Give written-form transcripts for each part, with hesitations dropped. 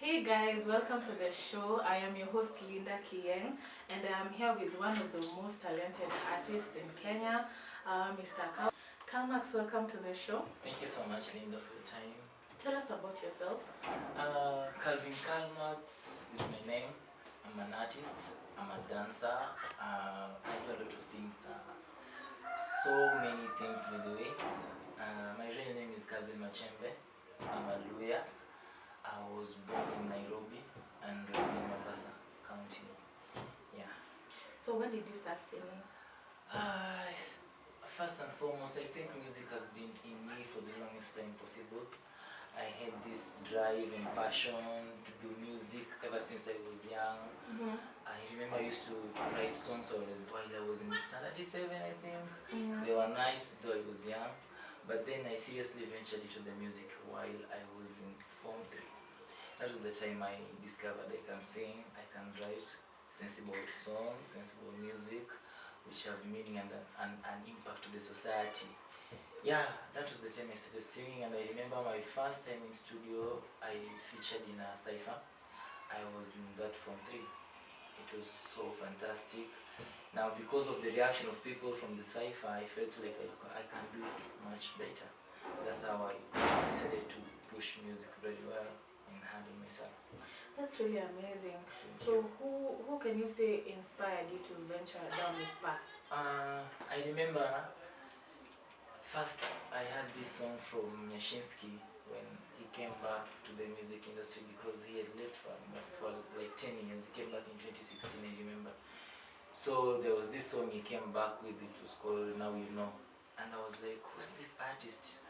Hey guys, welcome to the show. I am your host Linda Kyien, and I am here with one of the most talented artists in Kenya, Mr. Kalmax. Welcome to the show. Thank you so much, Linda, for your time. Tell us about yourself. Calvin Kalmax is my name. I'm an artist, I'm a dancer, I do a lot of things, so many things by the way. My real name is Calvin Machembe. I'm a lawyer. I was born in Nairobi and raised in Mombasa County. Yeah. So when did you start singing? First and foremost, I think music has been in me for the longest time possible. I had this drive and passion to do music ever since I was young. I remember I used to write songs while I was in standard 7, I think. They were nice though I was young. But then I seriously ventured into the music while I was in Form 3. That was the time I discovered I can sing, I can write sensible songs, sensible music, which have meaning and an impact to the society. Yeah, that was the time I started singing, and I remember my first time in studio, I featured in a cypher. I was in that Form 3. It was so fantastic. Now, because of the reaction of people from the cypher, I felt like I can do it much better. That's how I decided to push music very well and handle myself. That's really amazing. So who can you say inspired you to venture down this path? I remember first I had this song from Nyashinsky when he came back to the music industry because he had left for like 10 years. He came back in 2016, I remember. So there was this song he came back with, it was called Now You Know. And I was like, who's this artist?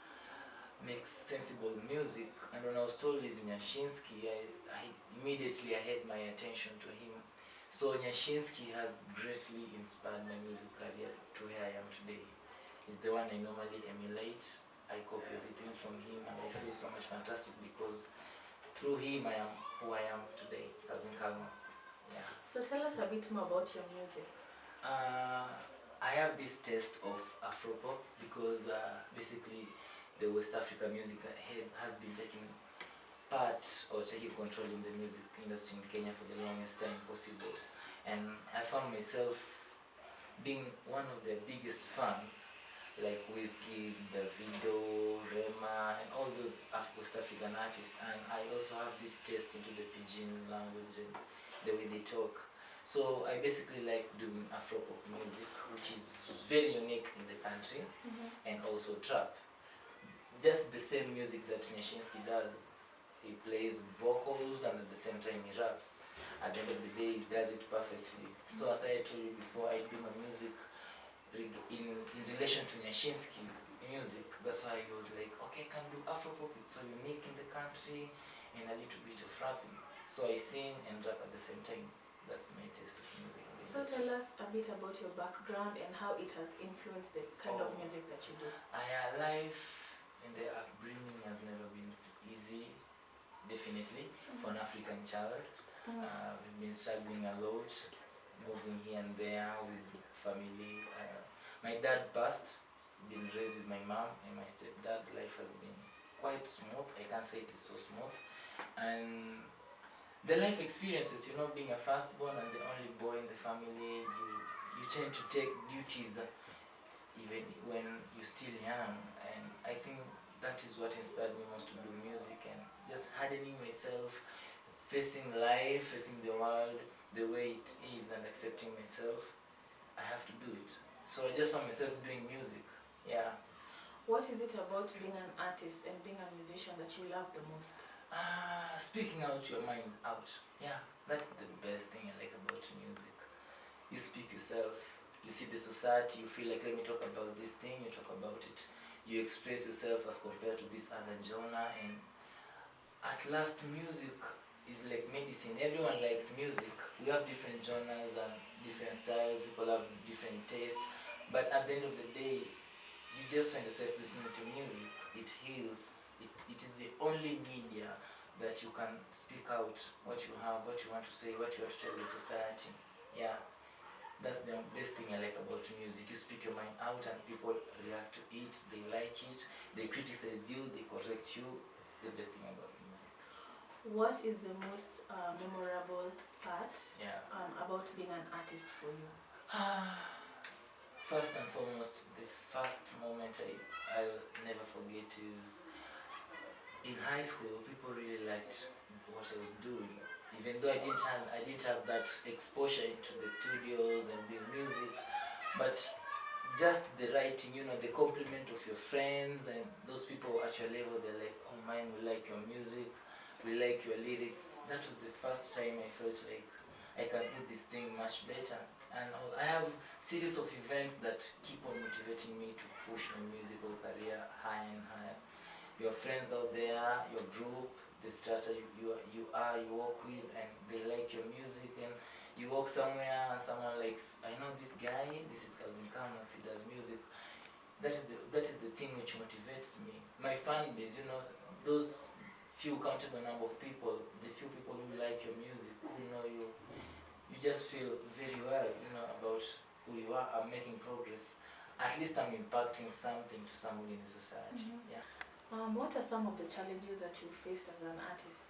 Makes sensible music. And when I was told he's Nyashinsky, I immediately had my attention to him. So Nyashinsky has greatly inspired my music career to where I am today. He's the one I normally emulate. I copy everything from him, and I feel so much fantastic because through him I am who I am today, Calvin Kalmax. Yeah. So tell us a bit more about your music. I have this taste of Afropop because basically the West Africa music has been taking part or taking control in the music industry in Kenya for the longest time possible. And I found myself being one of their biggest fans, like Whiskey, Davido, Rema, and all those West African artists. And I also have this taste into the pidgin language and the way they talk. So I basically like doing Afropop music, which is very unique in the country, and also trap. Just the same music that Nyashinsky does. He plays vocals and at the same time he raps. At the end of the day, he does it perfectly. So as I told you before, I do my music in relation to Nyashinsky's music. That's why he was like, okay, I can do Afropop, it's so unique in the country, and a little bit of rapping. So I sing and rap at the same time. That's my taste of music. So tell us a bit about your background and how it has influenced the kind of music that you do. Life in the upbringing has never been easy, definitely, for an African child. We've been struggling a lot, moving here and there with family. My dad passed, been raised with my mom and my stepdad. Life has been quite smooth. I can't say it is so smooth. And the life experiences, being a firstborn and the only boy in the family, you tend to take duties even when you're still young. And I think that is what inspired me most to do music and just hardening myself, facing life, facing the world the way it is and accepting myself. I have to do it. So I just found myself doing music. Yeah. What is it about being an artist and being a musician that you love the most? Speaking out your mind out. Yeah, that's the best thing I like about music. You speak yourself, you see the society, you feel like, let me talk about this thing, you talk about it. You express yourself as compared to this other genre, and at last music is like medicine. Everyone likes music. We have different genres and different styles, people have different tastes, but at the end of the day, you just find yourself listening to music. It heals. It is the only media that you can speak out what you have, what you want to say, what you want to tell the society. Yeah, that's the best thing I like about music. You speak your mind out and people react to it, they like it, they criticize you, they correct you. It's the best thing about music. What is the most memorable part Yeah. about being an artist for you? First and foremost, the first moment I'll never forget is in high school. People really liked what I was doing, even though I didn't have that exposure into the studios and doing music, but just the writing, the compliment of your friends and those people at your level, they're like, oh man, we like your music, we like your lyrics. That was the first time I felt like I can do this thing much better. And I have series of events that keep on motivating me to push my musical career higher and higher. Your friends out there, your group, the strata you work with, and they like your music, and you walk somewhere and someone likes, I know this guy, this is Calvin Kamax, he does music. That is the thing which motivates me. My fan base, those few countable number of people, the few people who like your music, who know you, you just feel very well, about who you are. I'm making progress. At least I'm impacting something to somebody in the society. Mhm. Yeah. What are some of the challenges that you faced as an artist?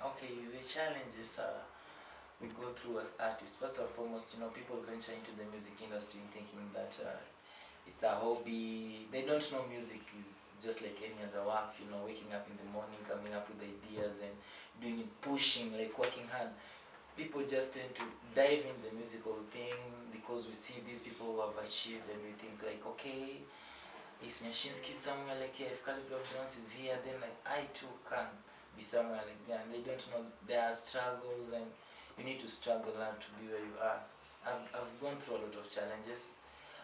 Okay, the challenges we go through as artists. First and foremost, people venture into the music industry thinking that it's a hobby. They don't know music is just like any other work, waking up in the morning, coming up with ideas and doing it, pushing, like working hard. People just tend to dive in the musical thing because we see these people who have achieved, and we think like, okay, if Nyashinsky is somewhere like here, if Calligraph Jones is here, then like I too can be somewhere like that. And they don't know there are struggles, and you need to struggle hard to be where you are. I've gone through a lot of challenges.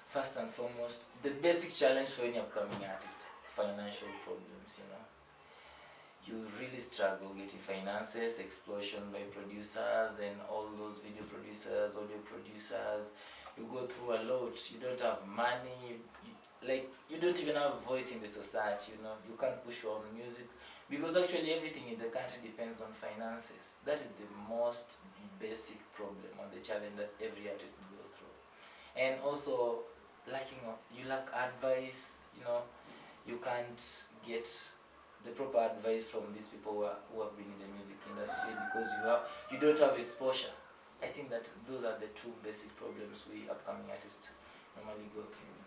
First and foremost, the basic challenge for any upcoming artist, financial problems, You really struggle getting finances, explosion by producers and all those video producers, audio producers. You go through a lot. You don't have money. You don't even have a voice in the society. You can't push your own music because actually everything in the country depends on finances. That is the most basic problem or the challenge that every artist goes through. And also, you lack advice. You can't get the proper advice from these people who have been in the music industry because you don't have exposure. I think that those are the two basic problems we upcoming artists normally go through.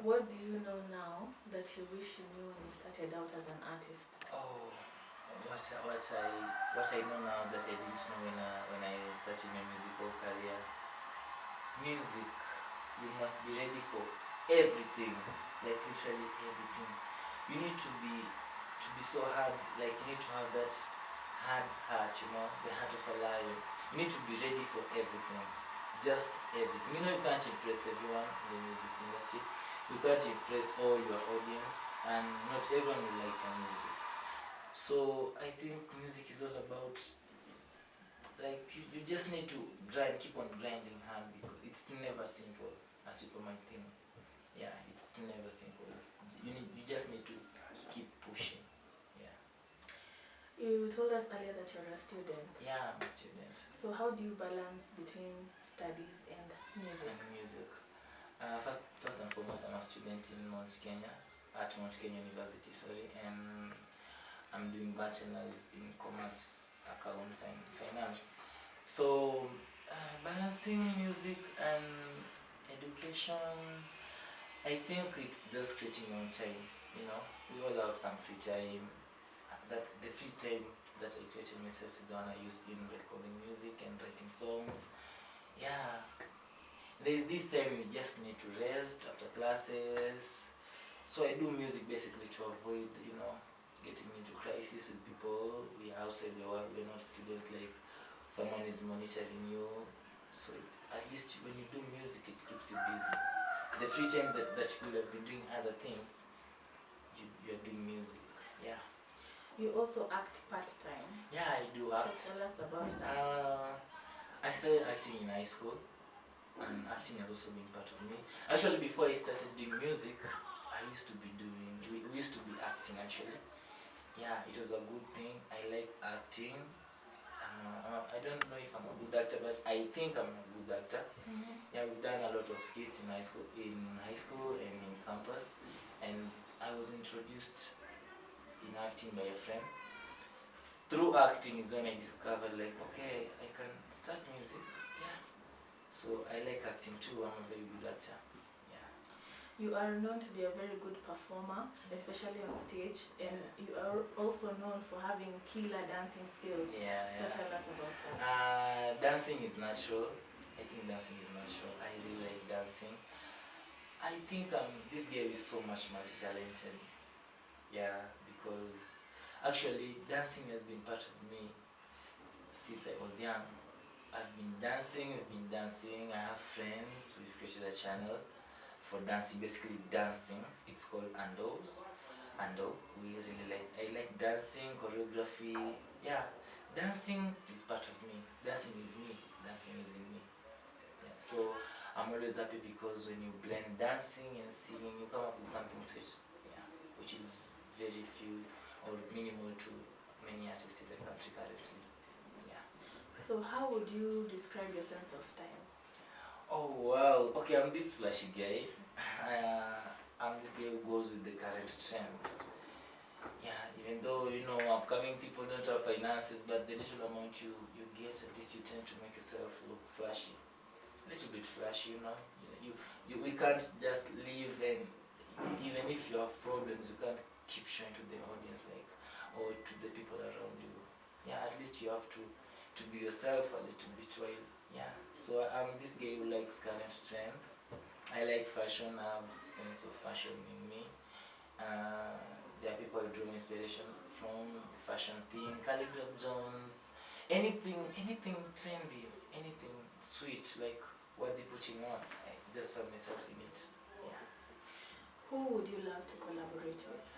What do you know now that you wish you knew when you started out as an artist? Oh, what I know now that I didn't know when I started my musical career. Music, you must be ready for everything, like literally everything. You need to be so hard, like you need to have that hard heart, the heart of a lion. You need to be ready for everything, just everything. You can't impress everyone in the music industry. You can't impress all your audience, and not everyone will like your music. So I think music is all about, like, you just need to keep on grinding hard because it's never simple as people might think. Yeah, it's never simple. You just need to keep pushing. Yeah. You told us earlier that you're a student. Yeah, I'm a student. So how do you balance between studies and music? And music. First and foremost, I'm a student in Mount Kenya, at Mount Kenya University, and I'm doing bachelor's in commerce, accounts, and finance. So balancing music and education, I think it's just creating your own time. We all have some free time. That the free time that I created myself is the one I use in recording music and writing songs. Yeah. There's this time you just need to rest after classes. So I do music basically to avoid, getting into crisis with people. We are outside the world, we're not students, like someone is monitoring you. So at least when you do music, it keeps you busy. The free time that you could have been doing other things, you're doing music. Yeah. You also act part-time. Yeah, I do act. So tell us about that. I started acting in high school, and acting has also been part of me. Actually, before I started doing music, we used to be acting actually. Yeah, it was a good thing. I like acting. I don't know if I'm a good actor, but I think I'm a good actor. Mm-hmm. Yeah, we've done a lot of skits in high school and in campus, and I was introduced in acting by a friend. through acting is when I discovered like, okay, I can start music. Yeah. So I like acting too. I'm a very good actor. Yeah. You are known to be a very good performer, especially on stage, and you are also known for having killer dancing skills. Yeah. So tell us about that. Dancing is natural. I think dancing is natural. I really like dancing. I think this girl is so much multi-talented. Yeah, because actually dancing has been part of me since I was young. I've been dancing. I have friends. We've created a channel for dancing, basically dancing. It's called Andos. Ando. We really like. I like dancing, choreography. Yeah, dancing is part of me. Dancing is me. Dancing is in me. Yeah. So I'm always happy because when you blend dancing and singing, you come up with something sweet. Yeah, which is very few or minimal to many artists in the country currently. Yeah. So how would you describe your sense of style? Oh wow. Okay, I'm this flashy guy. I'm this guy who goes with the current trend. Yeah, even though upcoming people don't have finances, but the little amount you get, at least you tend to make yourself look flashy. A little bit flashy, we can't just live, and even if you have problems, you can't keep showing to the audience or to the people around you. Yeah, at least you have to be yourself a little bit while. Yeah, so I'm this guy who likes current trends. I like fashion. I have a sense of fashion in me. There are people I draw inspiration from, fashion thing, Calligraph Jones, anything trendy, anything sweet, like what they're putting on. I just find myself in it. Yeah. Who would you love to collaborate with?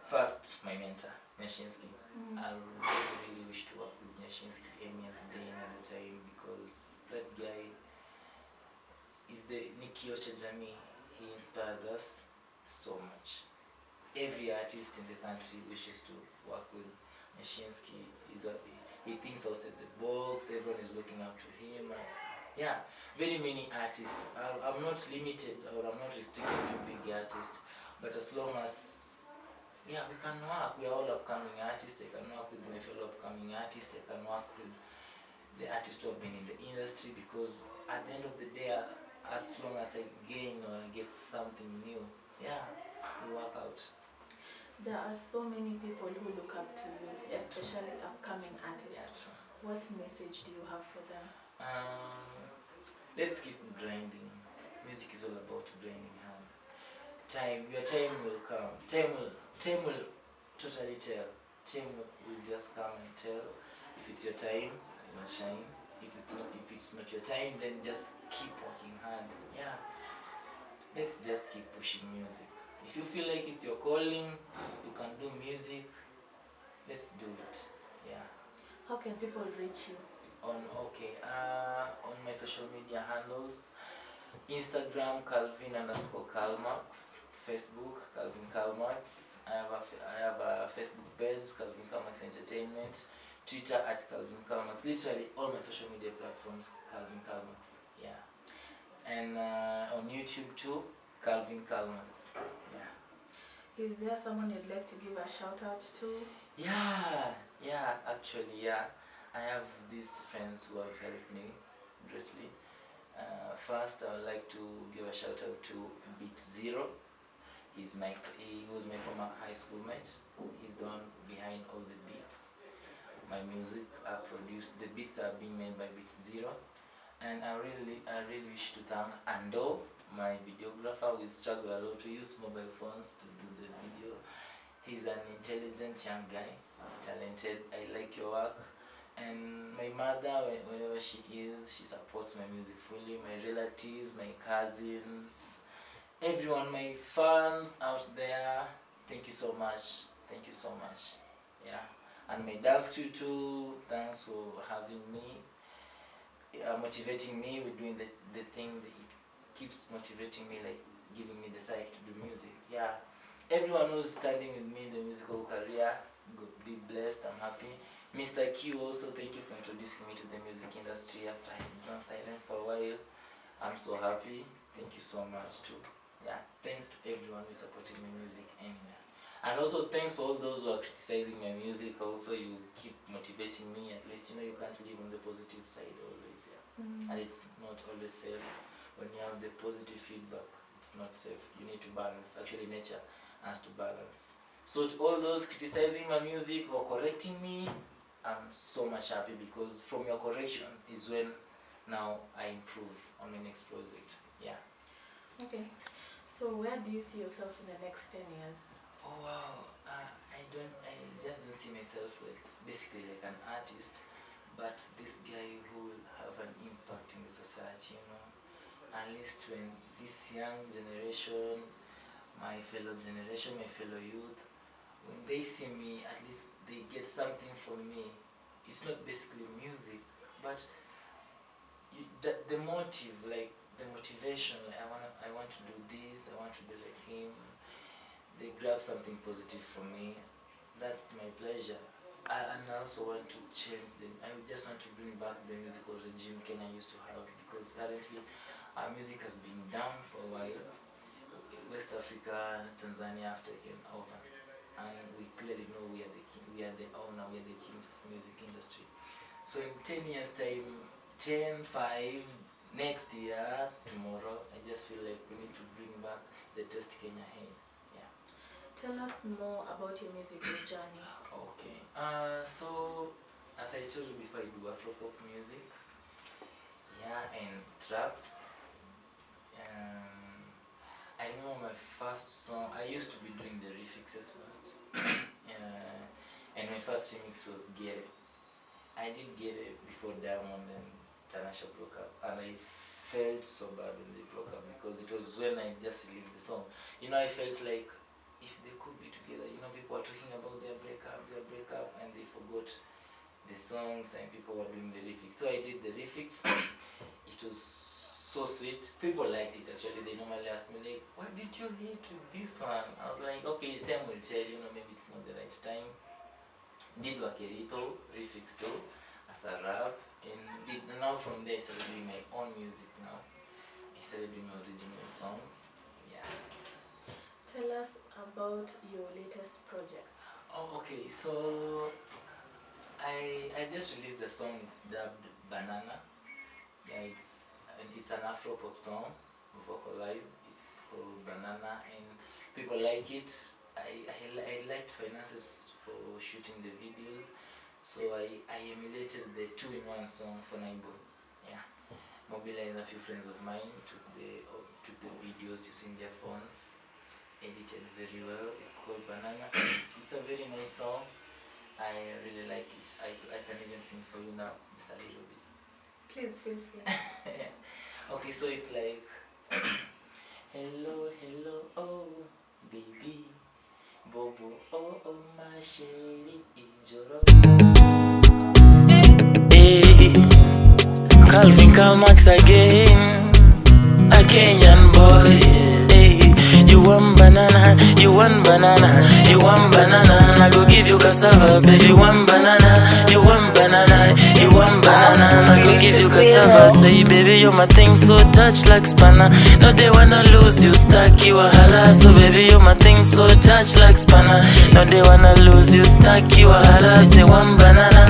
First, my mentor, Nyashinsky. I really wish to work with Nyashinsky any other day, any other time, because that guy is the Nikki Ochajami. He inspires us so much. Every artist in the country wishes to work with Nyashinsky. He thinks outside the box. Everyone is looking up to him. Yeah, very many artists. I'm not limited or I'm not restricted to big artists, but as long as we can work. We are all upcoming artists. I can work with my fellow upcoming artists. I can work with the artists who have been in the industry, because at the end of the day, as long as I gain or I get something new, yeah, we work out. There are so many people who look up to you, especially upcoming artists. Yeah, true. What message do you have for them? Let's keep grinding. Music is all about grinding hard. Your time will come. Time will totally tell. Time will just come and tell. If it's your time, you will shine. If it's not your time, then just keep working hard. Yeah. Let's just keep pushing music. If you feel like it's your calling, you can do music. Let's do it. Yeah. How can people reach you? On my social media handles, Instagram Calvin_Karlmax, Facebook Calvin Karlmax. I have a Facebook page, Calvin Karlmax Entertainment, Twitter @Calvin Karlmax. Literally all my social media platforms, Calvin Karlmax. Yeah. And on YouTube too, Calvin Karlmax. Yeah. Is there someone you'd like to give a shout out to? Actually, I have these friends who have helped me greatly. First, I would like to give a shout out to Beat Zero. He was my former high school mate. He's the one behind all the beats. My music are produced. The beats are being made by Beat Zero. And I really wish to thank Ando, my videographer. We struggle a lot to use mobile phones to do the video. He's an intelligent young guy, talented. I like your work. And my mother, wherever she is, she supports my music fully. My relatives, my cousins, everyone, my fans out there, thank you so much. Thank you so much. Yeah. And my dance crew too, thanks for having me, motivating me with doing the thing that it keeps motivating me, like giving me the psych to do music. Yeah. Everyone who's standing with me in the musical career, be blessed. I'm happy. Mr. Q also, thank you for introducing me to the music industry after I had gone silent for a while. I'm so happy. Thank you so much too. Yeah, thanks to everyone who's supporting my music anywhere. And also thanks to all those who are criticizing my music. Also, you keep motivating me. At least you can't live on the positive side always, and it's not always safe. When you have the positive feedback, it's not safe. You need to balance. Actually, nature has to balance. So to all those criticizing my music or correcting me, I'm so much happy, because from your correction is when now I improve on my next project. Yeah. Okay. So where do you see yourself in the next 10 years? Oh wow, I just don't see myself basically like an artist, but this guy who will have an impact in the society, at least when this young generation, my fellow youth, when they see me, at least they get something from me. It's not basically music, but the motive, like the motivation, like I want to do this, I want to be like him. They grab something positive from me. That's my pleasure. And I also want to change them. I just want to bring back the musical regime Kenya used to have, because currently our music has been down for a while. West Africa and Tanzania have taken over, and we clearly know we are the kings of music industry. So in 10 years time, 10, 5, next year, tomorrow, I just feel like we need to bring back the Test Kenya Hey. Tell us more about your musical journey. Okay. So as I told you before, I do Afro-pop music, and trap. I remember my first song. I used to be doing the remixes first, and my first remix was Get It. I did Get It before Diamond and Tanasha broke up, and I felt so bad when they broke up, because it was when I just released the song. I felt like if they could be together, people were talking about their breakup, and they forgot the songs, and people were doing the lyrics. So I did the lyrics. It was so sweet. People liked it actually. They normally ask me like, "Why did you hate this one?" I was like, "Okay, time will tell. Maybe it's not the right time." Did Wakerito lyrics too as a rap, and now from there I started doing my own music. Now I started doing my original songs. Yeah. Tell us about your latest projects. Oh, okay. So I just released the song. It's dubbed Banana. Yeah, it's an Afro-pop song, vocalized. It's called Banana, and people like it. I liked finances for shooting the videos, so I emulated the 2-in-1 song for Naibo. Yeah, mobilized a few friends of mine, took the videos using their phones, edited very well. It's called Banana. It's a very nice song. I really like it. I can even sing for you now, just a little bit. Please feel free. Yeah. Okay, so it's like hello, oh baby, bobo, oh my shady ijoro. Hey, Calvin Max again, a Kenyan boy. Hey, you want banana, you want banana, you want banana. I go give you cassava, baby. You want banana, you want banana, you want banana. I go give you cassava. Say, baby, you're my thing, so touch like spanner. No, they wanna lose you, stuck you a hala. So, baby, you're my thing, so touch like spanner. No, they wanna lose you, stuck you a hala. Say, one banana,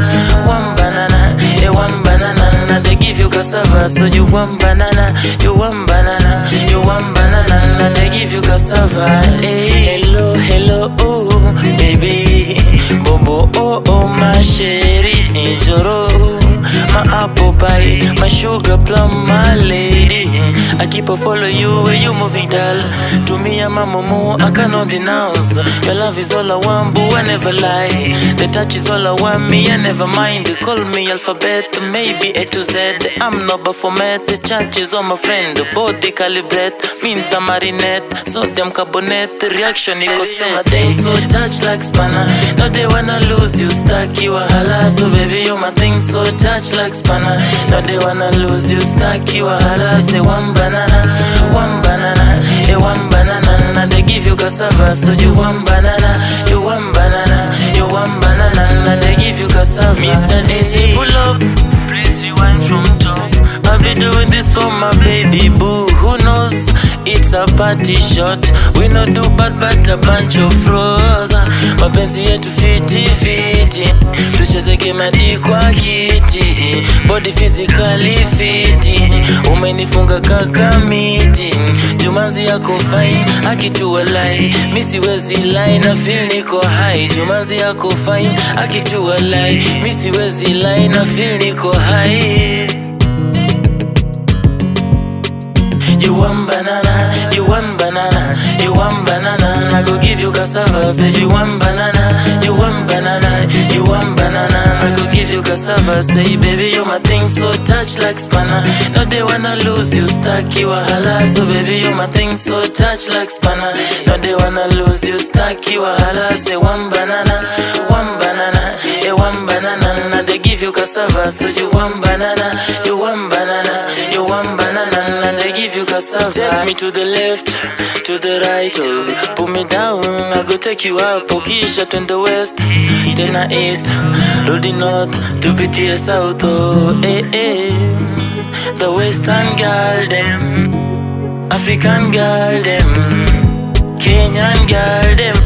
they want banana. They give you cassava, so you want banana, you want banana, you want banana. They give you cassava. Hey, hello, oh baby, bobo, oh my sherry, ijoro, my apple pie, my sugar plum, my lady. I keep a follow you where you moving, girl. To me, I'm a momo, I cannot denounce. Your love is all I want, but I never lie. The touch is all I want, me, I never mind. They call me alphabet, maybe A to Z. I'm not Baphomet, the church is all my friend. The body calibrate, minta marinette, sodium carbonate, the reaction equals same. So touch like spanner. No, they wanna lose you, stuck you a hala. So baby, you're my thing, so touch like spanner. No, they wanna lose you, stuck you a hala. Say one banana, they want banana. They give you cassava, so you want banana, you want banana, you want banana. They give you cassava. Mr. DJ, pull up, please rewind from top. I'll be doing this for my baby boo. Who knows? It's a party shot. We no do bad but a bunch of flaws. Mapenzi yetu fiti fiti, tucheze game hadi kwa kiti. Body physically fiti, umenifunga kaka miti. Jumanzi yako fine, akitua lie. Misi wezi lie na feel niko high. Jumanzi yako fine, akitua lie. Misi wezi lie na feel niko high. You want banana, you want banana, you want banana. I go give you cassava. Say you want banana, you want banana, you want banana. I go give you cassava. Say baby you're my thing, so touch like spanner. No they wanna lose you, stuck you a hala. So baby you're my thing, so touch like spanner. No they wanna lose you, stuck you a hala. Say one banana, yeah one banana. Now they give you cassava. So you want banana, you want banana, you want banana. Now they give you cassava. Take me to the left, to the right, oh. Put me down, I go take you up. Okisha to the west, then I east, to the north, to the south, oh. The western girl them, African girl them, Kenyan girl them,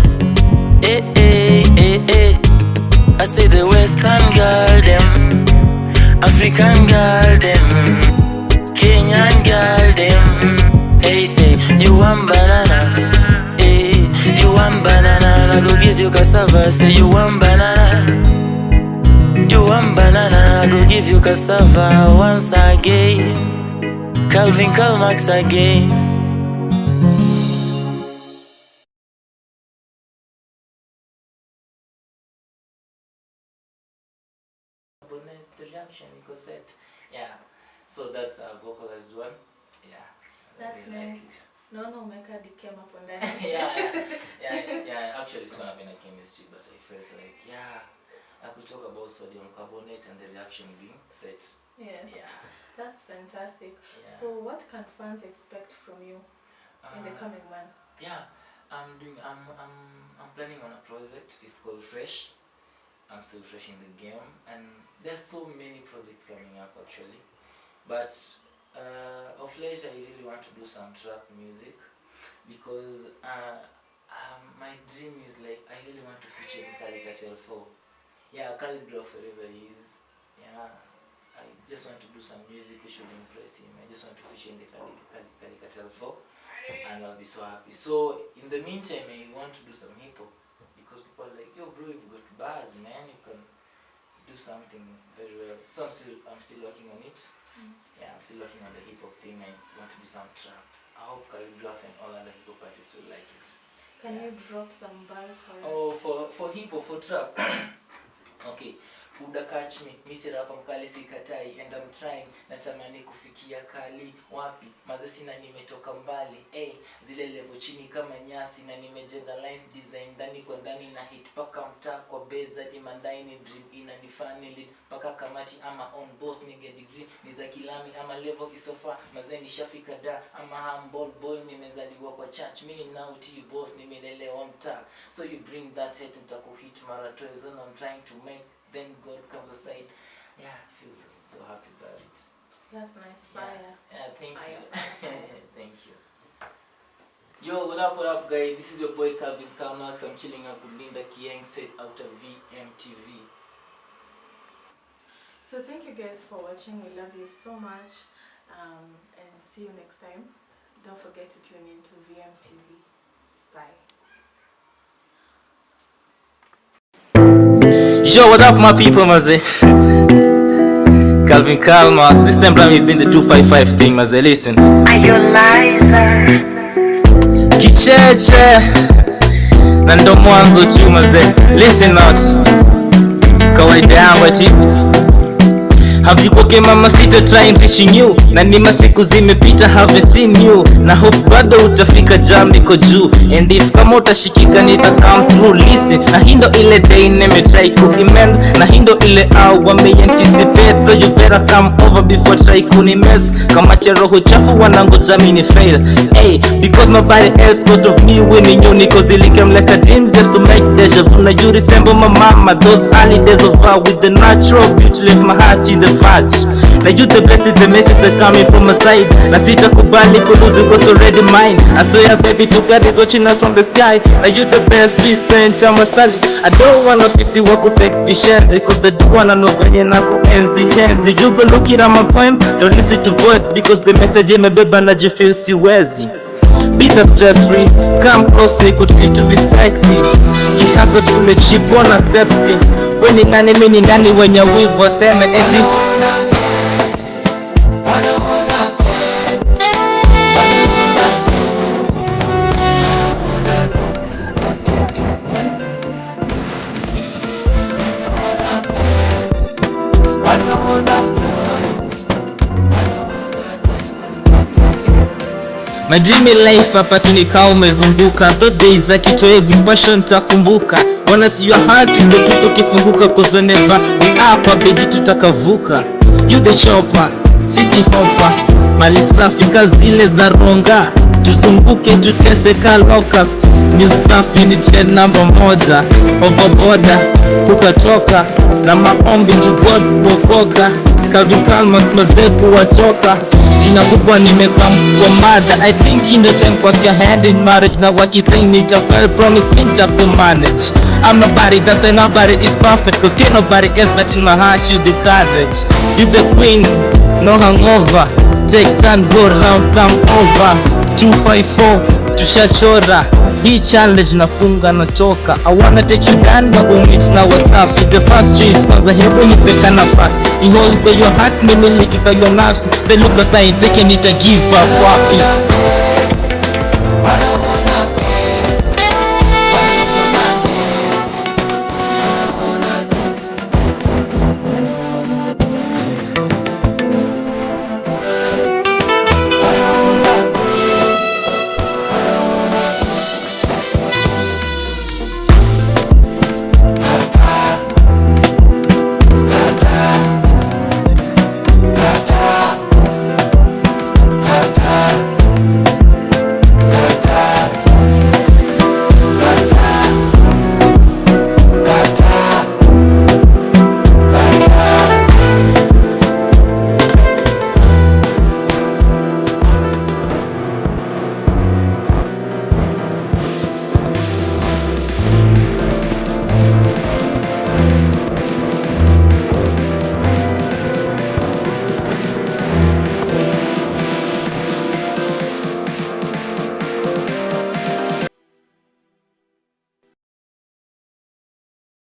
I say the western girl them, African girl them, Kenyan girl them. Hey say you want banana, hey you want banana. I go give you cassava. Say you want banana, you want banana. I go give you cassava once again. Calvin Calmax again. The reaction iko set. Yeah. So that's a vocalized one. Yeah. That's really nice. No, umeka dikem hapo ndani. yeah. Actually, it's gonna be a chemistry, but I felt like, I could talk about sodium carbonate and the reaction being set. Yes. Yeah. That's fantastic. Yeah. So, what can fans expect from you in the coming months? Yeah, I'm planning on a project. It's called Fresh. I'm still fresh in the game, and there's so many projects coming up actually. But of late, I really want to do some trap music because my dream is like I really want to feature in Caricature 4. Yeah, Calligraph wherever he is. Yeah, I just want to do some music which should impress him. I just want to feature in the Caricature 4, and I'll be so happy. So in the meantime, I want to do some hip hop because people are like, yo bro, you've got bars, man. You can do something very well. So I'm still working on it. Yeah, I'm still working on the hip hop thing. I want to do some trap. I hope Calligraph and all other hip hop artists will like it. Can you drop some bars for us? Oh, for hip hop, for trap. Okay. Buda catch me, misi rapa mkali sikatai, and I'm trying, natamani kufikia kali, wapi, mazesi na nimetoka mbali, zile level chini kama nyasi, na nimejenga lines design, ndani kwa ndani na hit, paka mtaa kwa base, dadi mandaini dream, inanifani lead, paka kamati ama on boss, nige degree, niza kilami ama level isofa, mazeni shafika da, ama humble boy, nimezaliwa kwa church, mini now tea boss, nimelelewa mtaa, so you bring that hate, nitakuhit mara twice, when I'm trying to make, then God comes aside. Yeah, feels so happy about it. That's nice. Fire. Yeah, thank Fire. you. Thank you. Yo, what up guys? This is your boy Calvin Calmax. I'm chilling up with Linda Kyien straight out of vmtv. So thank you guys for watching. We love you so much. And see you next time. Don't forget to tune in to vmtv. Bye. Yo, what up my people, maze? Calvin Calmas, this time I'm doing the 255 thing, maze, listen. Are you liar? Kicheche na ndo mwanzo tu maze, listen out. Kawaida yangu ati have you okay mama sita trying reaching you, na ni masiku zimepita haven't seen you, na hope bado utafika jam niko juu, and if kama utashikika nita come through, listen. Na hindo ile day nime try kuimend, na hindo ile hour me anticipate, so you better come over before try kunimess, kama cheroho chafu wanangoja mini fail, because nobody else thought of me winning you, niko zilikem like a dream just to make deja vu, na you resemble my mama, those early days of her with the natural beauty left my heart in the fudge. Na you the best is the message that's coming from my side. Na sitakubali lose it was already mine. I swear baby to God is watching us from the sky. Na you the best, please send to my side. I don't wanna pity waku take vishenzi, cause they do wanna know kwenye na kuenzi henzi. You go look it at my poem, don't listen to voice, because the message imebeba na jifeel siwezi. Be the stress free, come close, they could feel to be sexy. Kikazo tumechipona sepsi. Weni nani mini nani wenye wivu waseme eti my dreamy life hapa tunikao umezunguka. Those days za kitoevu passion takumbuka. Wanna see your heart ndo kitu kifunguka, cause whenever we hapa baby tutakavuka. You the shopper, city hopper, mali safi kazile za ronga. Tuzunguke tuteseka locust. Ni safi ni trend number moja. Overboarder, kukatoka na maombi to God kuokoka. Calvin Kalman mazeku wachoka. Jina kubwa nimekuwa mkubwa mada. I think in the time kwa your hand in marriage. Na wakithing need a fair promise me just to manage. I'm nobody, that's why nobody is perfect, cause can't nobody else but in my heart you the courage. You the queen, no hangover. Take time, go round, come over. 254, tushachora. Hii challenge nafunga na choka. I wanna take you down na umit na wasafi. The first choice kwanza hebu nipeka nafasi. You hold for your heart, nimiliki for your nerves. They look aside, they can need to give up wapi.